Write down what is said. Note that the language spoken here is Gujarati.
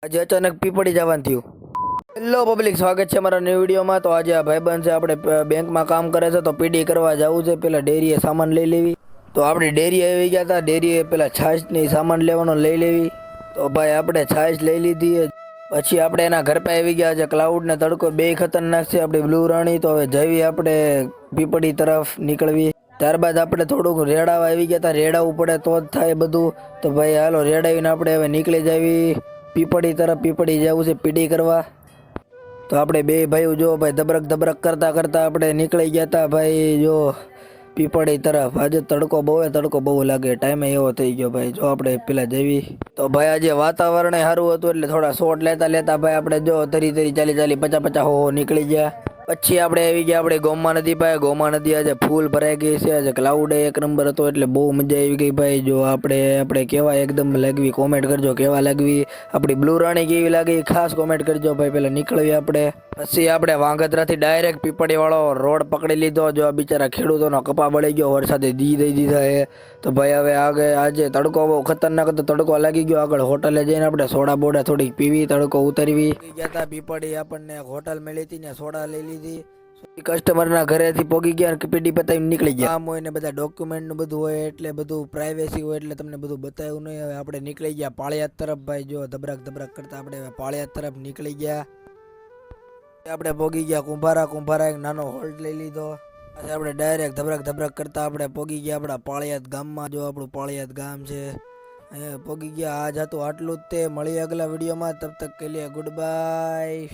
આજે અચાનક પીપળી જવાનું થયું. હેલો પબ્લિક, સ્વાગત છે મારા ન્યૂ વિડીયોમાં. તો આજે આ ભાઈબંધ છે, આપણે બેંકમાં કામ કરે છે, તો પીડી કરવા જવું છે. પેલા ડેરીએ સામાન લઈ લેવી. તો આપણે ડેરીએ આવી ગયા હતા. ડેરીએ પેલા છાશની સામાન લેવાનો લઈ લેવી. તો ભાઈ આપણે છાશ લઈ લીધી. પછી આપણે એના ઘર પાસે આવી ગયા છે. ક્લાઉડ ને તડકો બે ખતરનાક છે. આપણી બ્લુ રાણી. તો હવે જઈએ આપણે પીપળી તરફ નીકળવી. ત્યારબાદ આપણે થોડુંક રેડાવા આવી ગયા હતા. રેડાવવું પડે તો જ થાય બધું. તો ભાઈ હાલો રેડાવીને આપણે હવે નીકળી જવી પીપળી તરફ. પીપળી જવું છે પીડી કરવા. તો આપણે બે ભાઈઓ જો ભાઈ ધબરક ધબરક કરતા કરતા આપણે નીકળી ગયા હતા ભાઈ જો પીપળી તરફ. આજે તડકો બહુ લાગે. ટાઈમે એવો થઈ ગયો ભાઈ. જો આપણે પેલા જવી. તો ભાઈ આજે વાતાવરણ સારું હતું એટલે થોડા શોટ લેતા લેતા ભાઈ આપણે જો તરી ચાલી 50 હો નીકળી ગયા. પછી આપણે આવી ગયા આપણે ગોમા નદી પાસે. ગોમા નદી આજે ફૂલ ભરાઈ ગઈ છે. આજે ક્લાઉડ એક નંબર હતો એટલે બહુ મજા આવી ગઈ ભાઈ. જો આપણે કેવા એકદમ લાગવી કોમેન્ટ કરજો. કેવા લાગવી આપણી બ્લુ રાણી કેવી લાગી ખાસ કોમેન્ટ કરજો ભાઈ. પેલા નીકળવી આપણે. પછી આપણે વાંગધરાથી ડાયરેક્ટ પીપળી વાળો રોડ પકડી લીધો. જો આ બિચારા ખેડૂતોનો કપા બળી ગયો વરસાદે દઈ દીધા એ. તો ભાઈ હવે આજે તડકો બહુ ખતરનાક હતો. તડકો લાગી ગયો. આગળ હોટલે જઈને આપણે સોડા બોડા થોડીક પીવી, તડકો ઉતરવી ગયા હતા. પીપળી આપણને હોટલ મળી હતી ને સોડા લઈ લીધી. કસ્ટમરના ઘરેથી પોગી ગયા, પીડી બતાવીને નીકળી ગયા. કામ હોય ને બધા ડોક્યુમેન્ટ નું બધું હોય એટલે બધું પ્રાઇવેસી હોય એટલે તમને બધું બતાવ્યું નહીં. હવે આપણે નીકળી ગયા પાળિયાદ તરફ ભાઈ. જો ધબરક કરતા આપણે હવે પાળિયાદ તરફ નીકળી ગયા. આપણે પોગી ગયા કુંભારા એક નાનો હોલ્ટ લઈ લીધો. પછી આપણે ડાયરેક્ટ ધબરક કરતા આપણે પોગી ગયા આપણા પાળિયાદ ગામમાં. જો આપણું પાળિયાદ ગામ છે અહીંયા પોગી ગયા. આજ હતું આટલું જ તે. મળીએ આગલા વિડીયોમાં. તબ તક કે લીએ ગુડ બાય.